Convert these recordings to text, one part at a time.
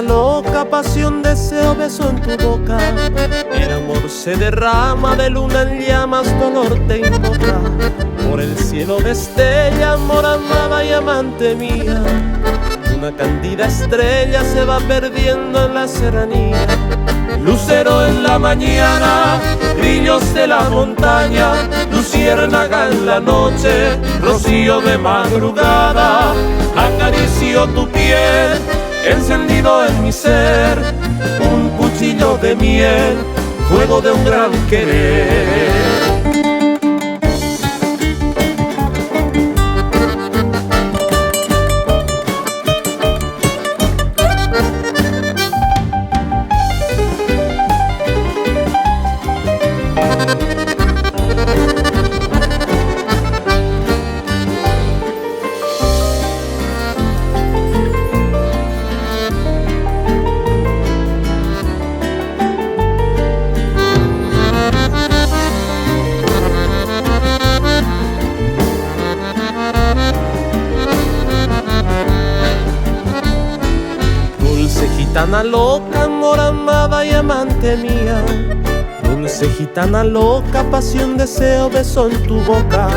gitana loca, pasión, deseo, beso en tu boca. El amor se derrama de luna en llamas, dolor te invoca. Por el cielo destella, amor, amada y amante mía. Una cándida estrella se va perdiendo en la serranía. Lucero en la mañana, grillos de la montaña, luciérnaga en la noche, rocío de madrugada. Acaricio tu piel, encendido en mi ser, un cuchillo de miel, fuego de un gran querer. Gitana loca, amor, amada y amante mía. Dulce gitana loca, pasión, deseo, beso en tu boca.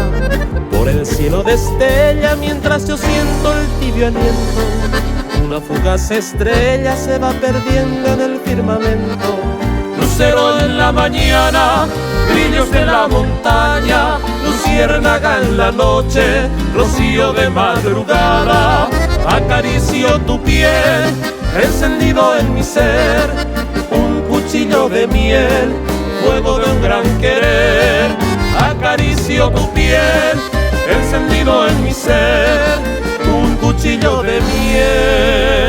Por el cielo destella mientras yo siento el tibio aliento. Una fugaz estrella se va perdiendo en el firmamento. Lucero en la mañana, grillos de la montaña, luciérnaga en la noche, rocío de madrugada. Acaricio tu piel, encendido en mi ser, un cuchillo de miel, fuego de un gran querer. Acaricio tu piel, encendido en mi ser, un cuchillo de miel,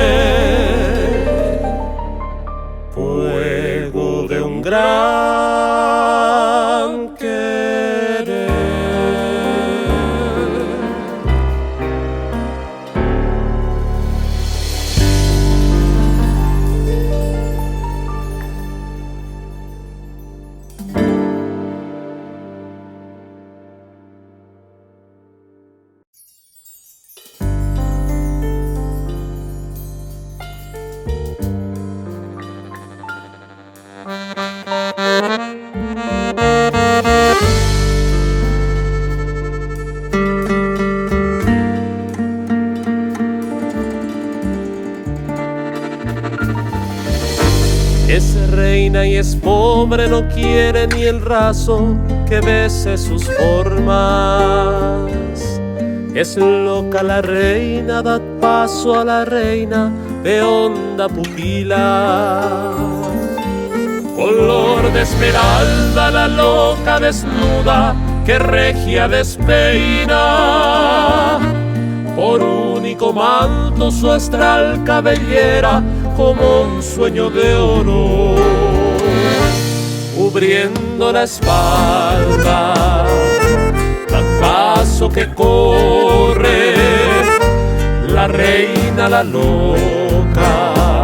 fuego de un gran querer. Es reina y es pobre, no quiere ni el raso que bese sus formas. Es loca la reina, dad paso a la reina de honda pupila. Color de esmeralda la loca desnuda que regia despeina. Por único manto su astral cabellera como un sueño de oro, cubriendo la espalda, al paso que corre la reina la loca,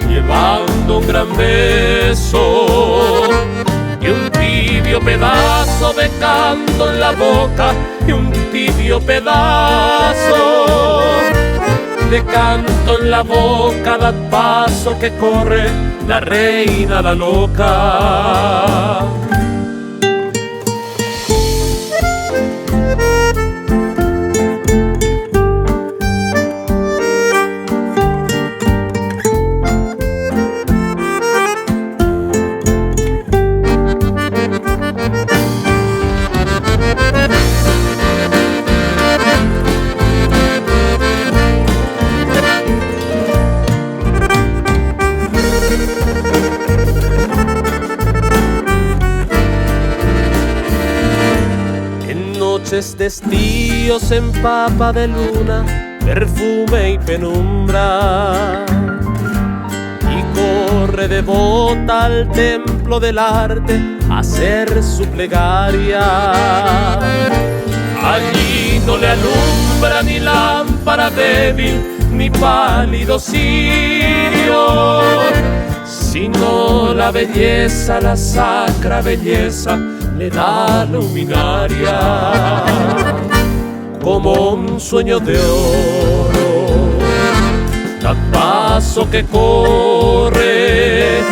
llevando un gran beso y un tibio pedazo de canto en la boca, y un tibio pedazo de canto en la boca, da paso que corre la reina la loca. De estío se empapa de luna, perfume y penumbra, y corre devota al templo del arte a hacer su plegaria. Allí no le alumbra ni lámpara débil ni pálido cirio, sino la belleza, la sacra belleza le da luminaria, como un sueño de oro, paso que corre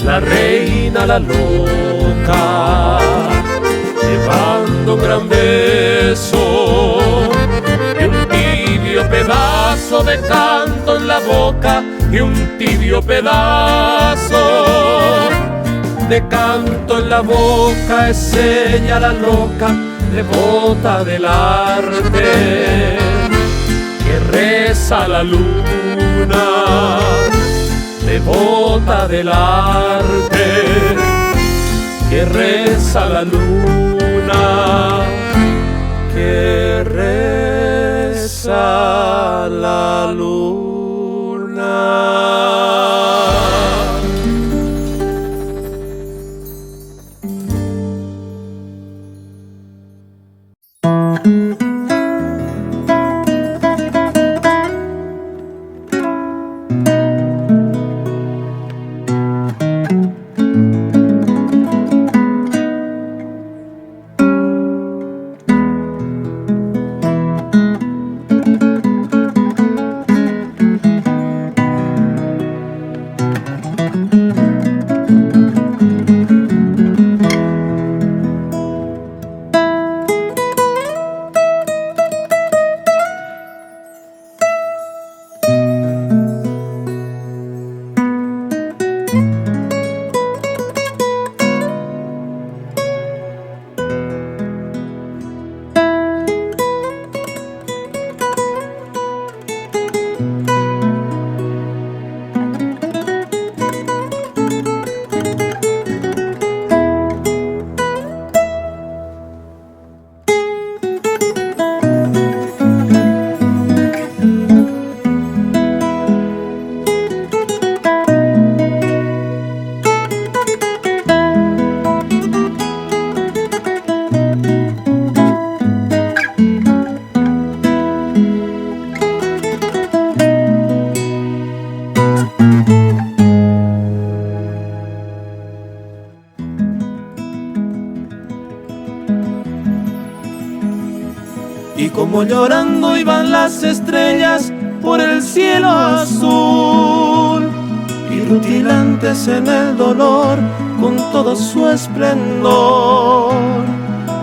la reina la loca, llevando un gran beso y un tibio pedazo de canto en la boca, y un tibio pedazo de canto en la boca. Es ella la loca, devota del arte, que reza la luna, devota del arte, que reza la luna, que reza la luna. Y como llorando iban las estrellas por el cielo azul, y rutilantes en el dolor con todo su esplendor.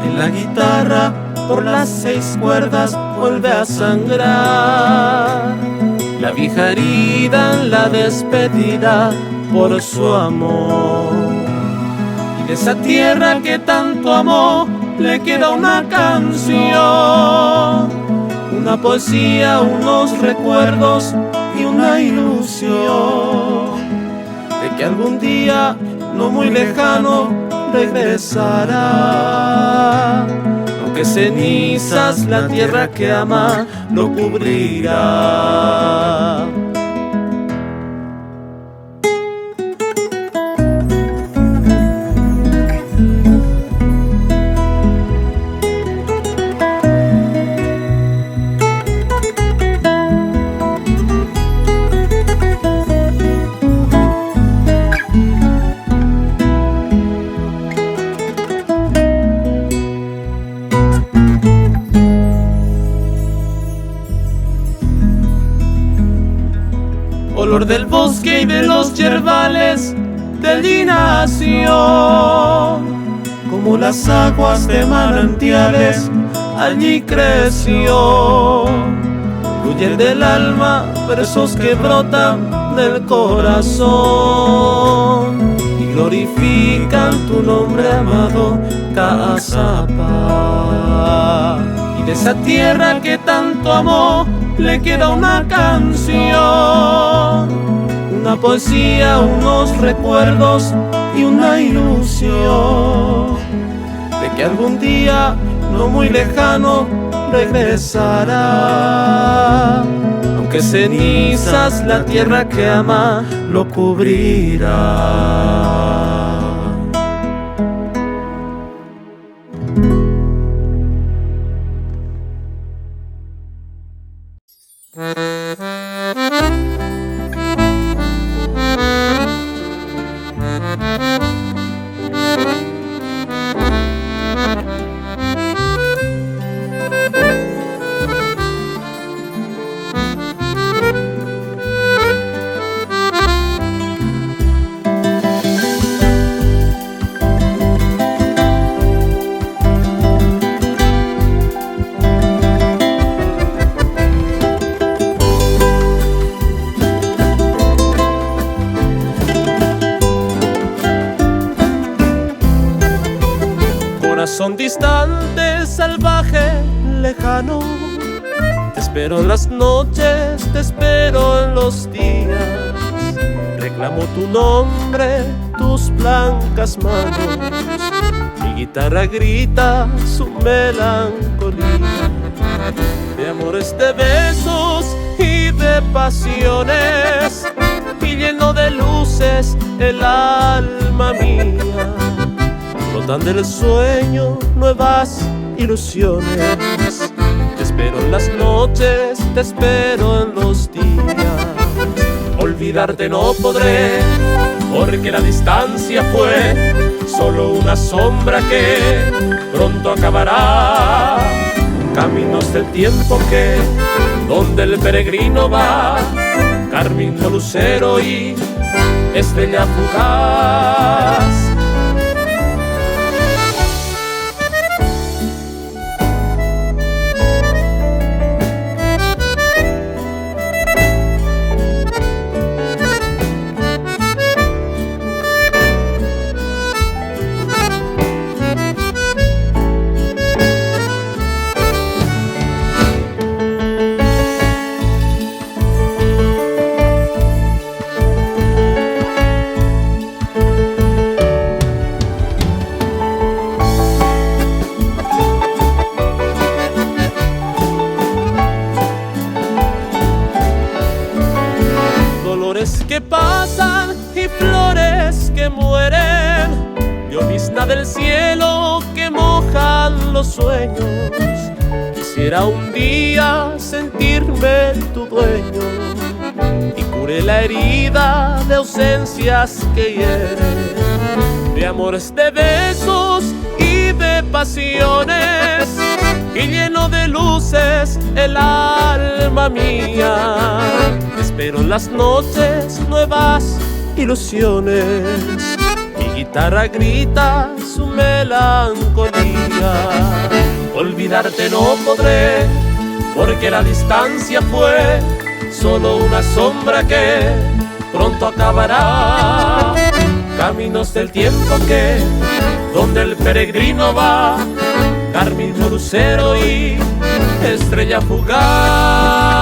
En la guitarra por las 6 cuerdas vuelve a sangrar la vieja herida en la despedida por su amor. Y de esa tierra que tanto amó le queda una canción, una poesía, unos recuerdos y una ilusión de que algún día no muy lejano regresará, aunque cenizas la tierra que ama lo cubrirá. Olor del bosque y de los yerbales de allí nació, como las aguas de manantiales allí creció. Fluyen del alma versos que brotan del corazón y glorifican tu nombre amado, Caazapá. Y de esa tierra que tanto amó le queda una canción, una poesía, unos recuerdos y una ilusión de que algún día no muy lejano regresará, aunque cenizas la tierra que ama lo cubrirá. distante, salvaje, lejano. Te espero en las noches, te espero en los días. Reclamo tu nombre, tus blancas manos. Mi guitarra grita su melancolía, de amores, de besos y de pasiones, y lleno de luces el alma mía. Brotan del sueño nuevas ilusiones. Te espero en las noches, te espero en los días. Olvidarte no podré, porque la distancia fue solo una sombra que pronto acabará. Caminos del tiempo que, donde el peregrino va, carmín, lucero y estrella fugaz. Que pasan y flores que mueren, llovizna del cielo que mojan los sueños. Quisiera un día sentirme tu dueño y cure la herida de ausencias que hieren, de amores, de besos y de pasiones, y lleno de luces el alma mía. Espero en las noches nuevas ilusiones. Mi guitarra grita su melancolía. Olvidarte no podré, porque la distancia fue solo una sombra que pronto acabará. Caminos del tiempo que, donde el peregrino va, carmín, lucero y estrella fugaz.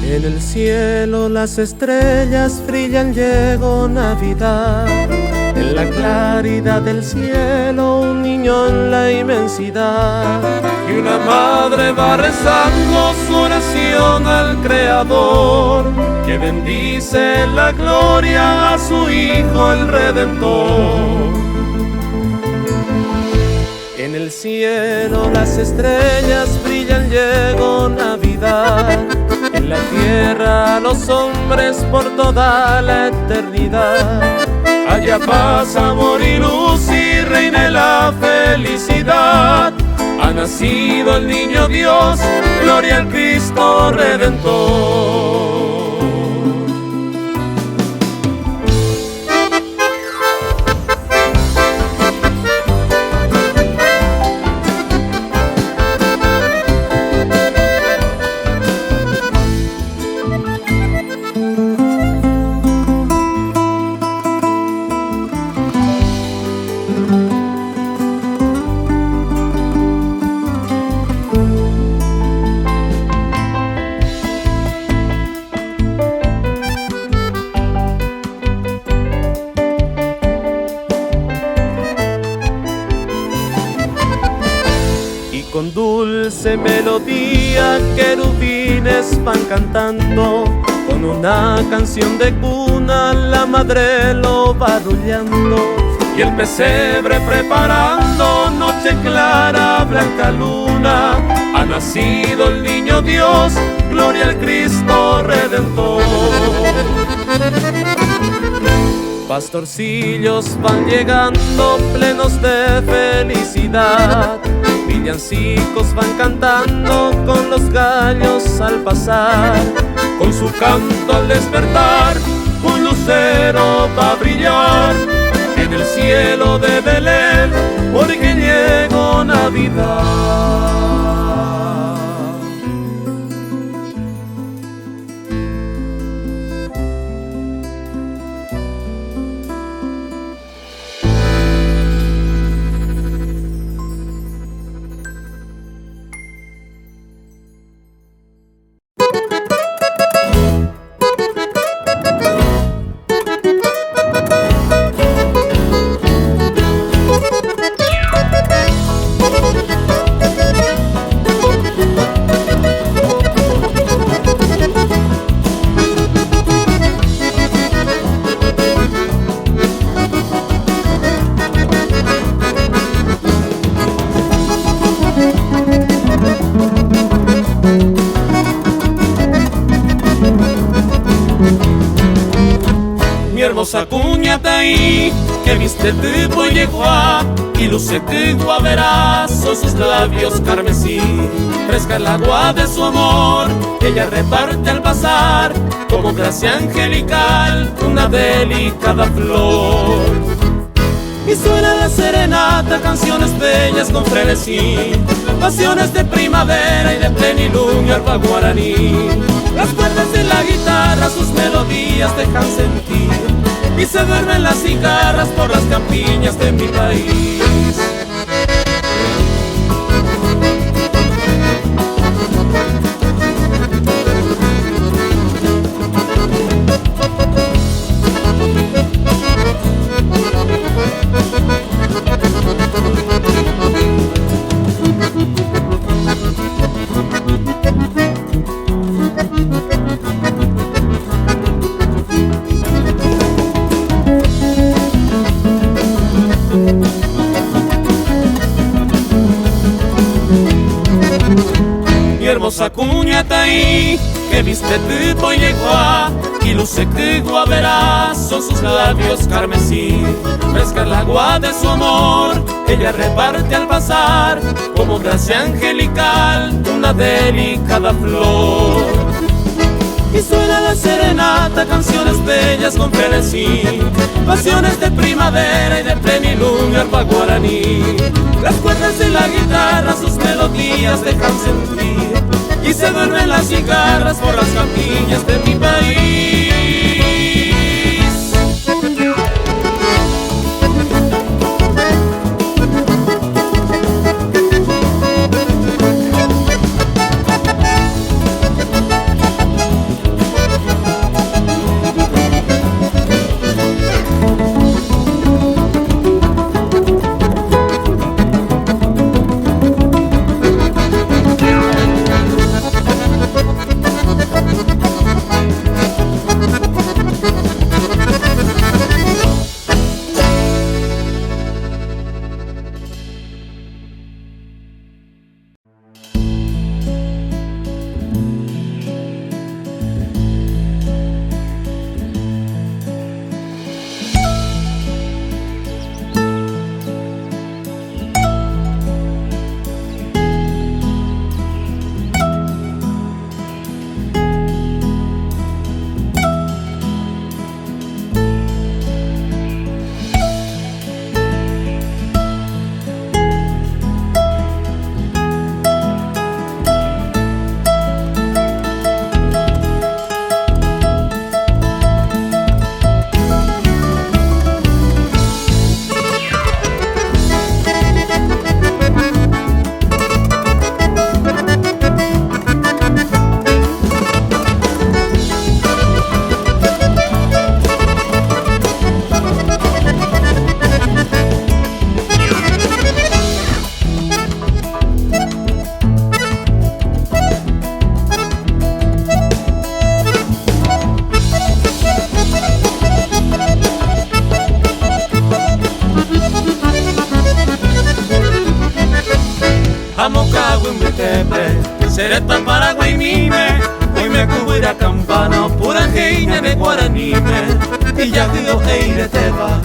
En el cielo las estrellas brillan, llegó Navidad. En la claridad del cielo un niño en la inmensidad, y una madre va rezando su oración al Creador, que bendice en la gloria a su Hijo el Redentor. En el cielo las estrellas brillan, llegó Navidad. En la tierra los hombres por toda la eternidad. Haya paz, amor y luz y reine la felicidad. Ha nacido el niño Dios, gloria al Cristo Redentor. Con dulce melodía querubines van cantando, con una canción de cuna la madre lo va arrullando, y el pesebre preparando, noche clara, blanca luna, ha nacido el niño Dios, gloria al Cristo Redentor. Pastorcillos van llegando plenos de felicidad, villancicos van cantando con los gallos al pasar. Con su canto al despertar, un lucero va a brillar en el cielo de Belén, porque llegó Navidad. Sacuñataí, que viste tu polleguá y luce tu guaverazo, sus labios carmesí. Fresca el agua de su amor, ella reparte al pasar, como gracia angelical, una delicada flor. Y suena la serenata, canciones bellas con frenesí, pasiones de primavera y de plenilunio arpa guaraní. Las cuerdas de la guitarra sus melodías dejan sentir, y se duermen las cigarras por las campiñas de mi país. Sacuñataí, que viste tu polleguá y luce tu guaverás, son sus labios carmesí. Fresca el agua de su amor, ella reparte al pasar, como gracia angelical, una delicada flor. Y suena la serenata, canciones bellas con frenesí, pasiones de primavera y de plenilunio arpa guaraní. Las cuerdas de la guitarra sus melodías dejan sentir, y se duermen las cigarras por las campiñas de mi país. Yahio eireteva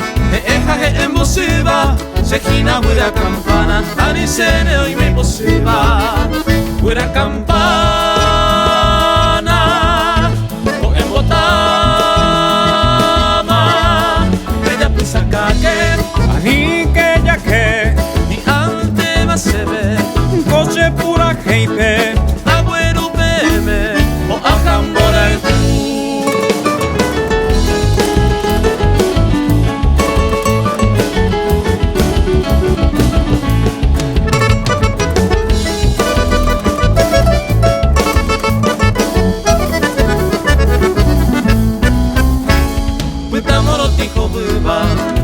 eja musiba sejina huira campana anisene hoy me posiba huira campana o embotama ella pisa que Ani que ya que y ante va se ve coche pura heipe agüero peme o ajambora el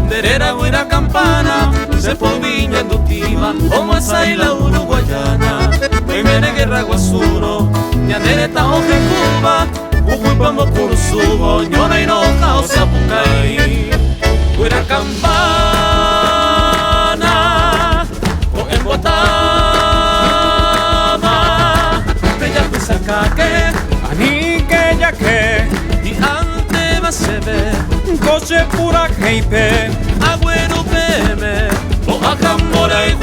Derera buena campana, se poviña inductiva, como esa y la uruguayana. Hoy viene guerra guasuro, ñanereta oje cuba, ucuipamo cursubo, ñona inoja o sapucay. Buena campana, o embotama, bella pisa que, Ani que ya que y ante va se ve. coche pura heipe Agüero peme o acambora y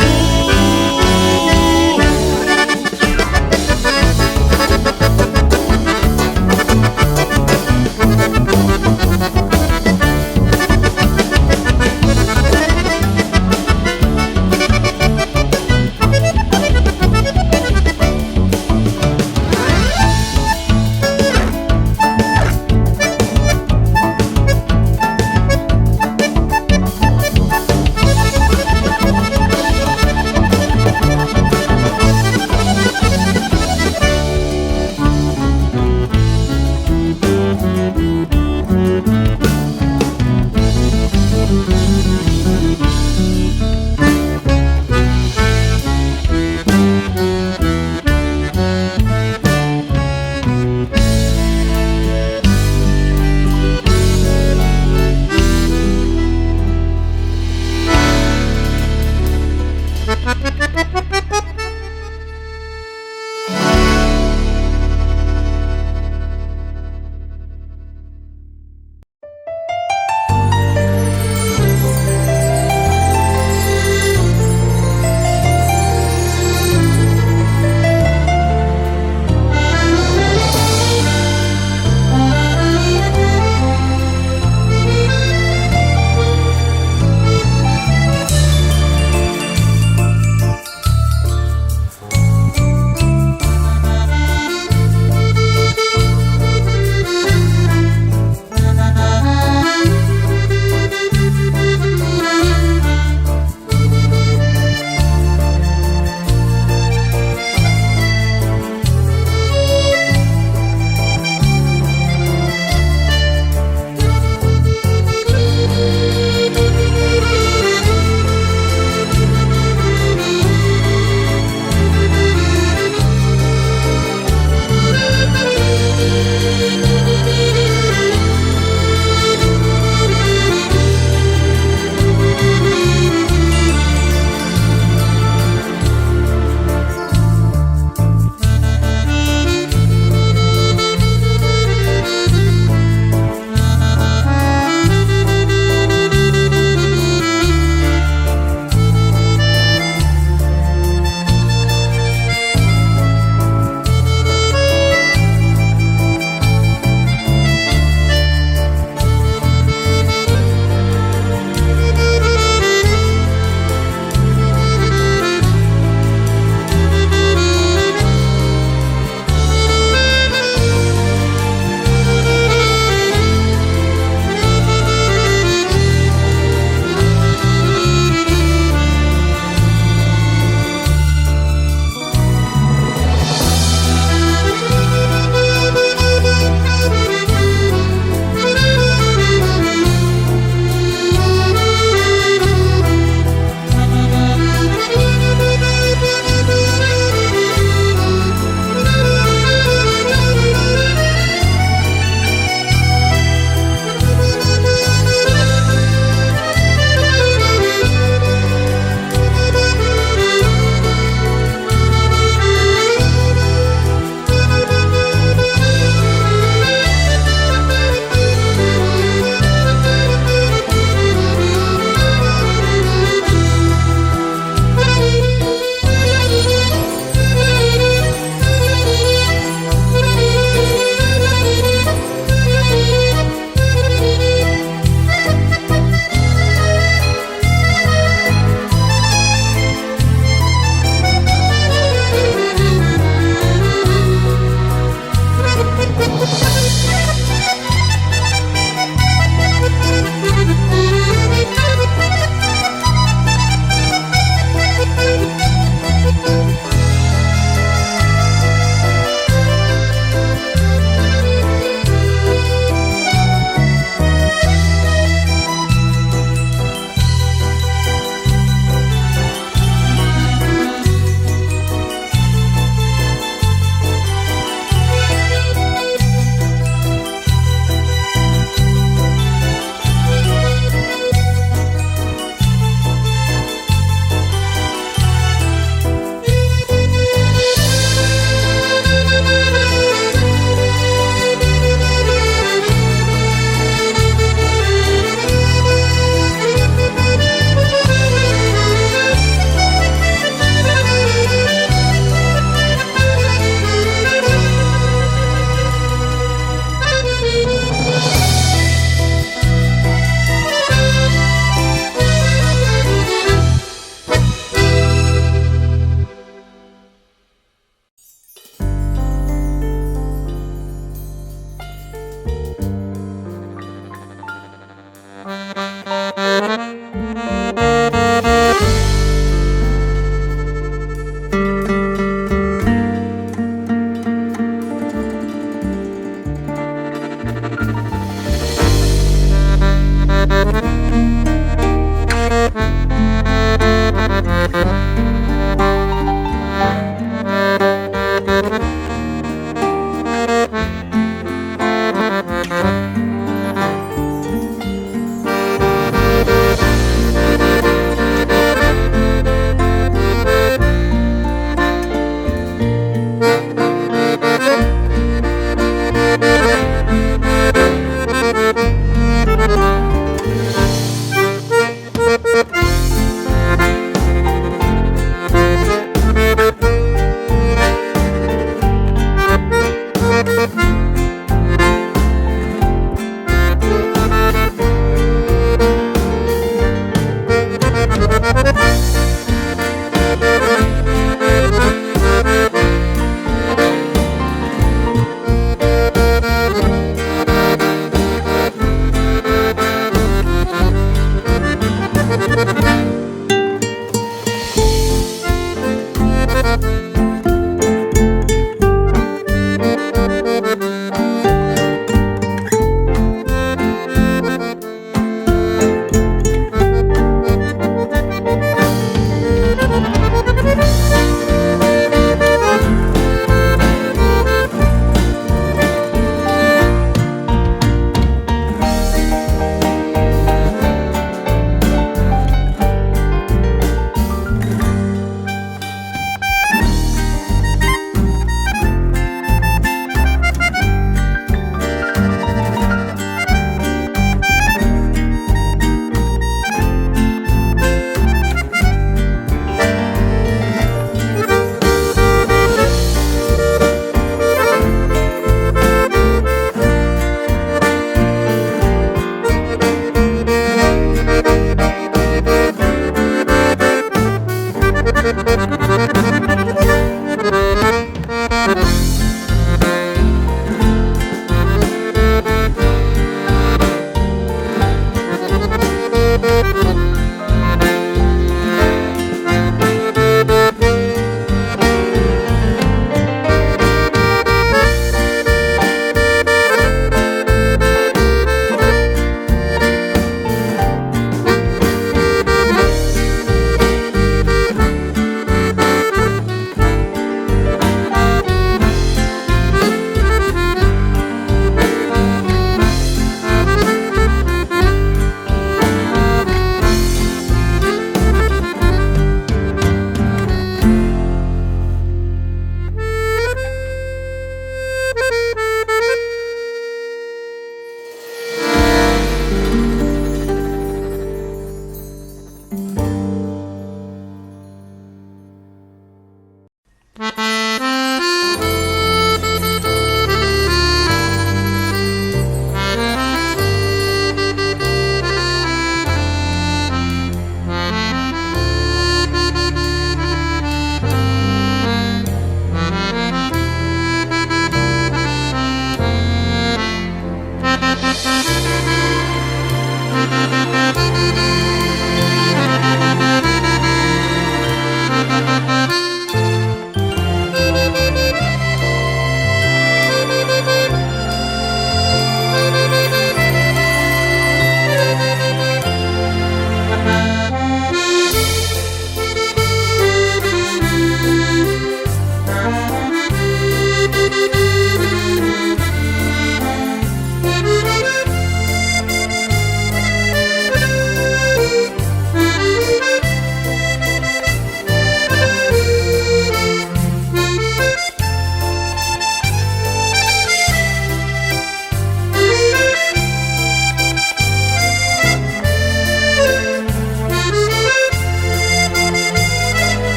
que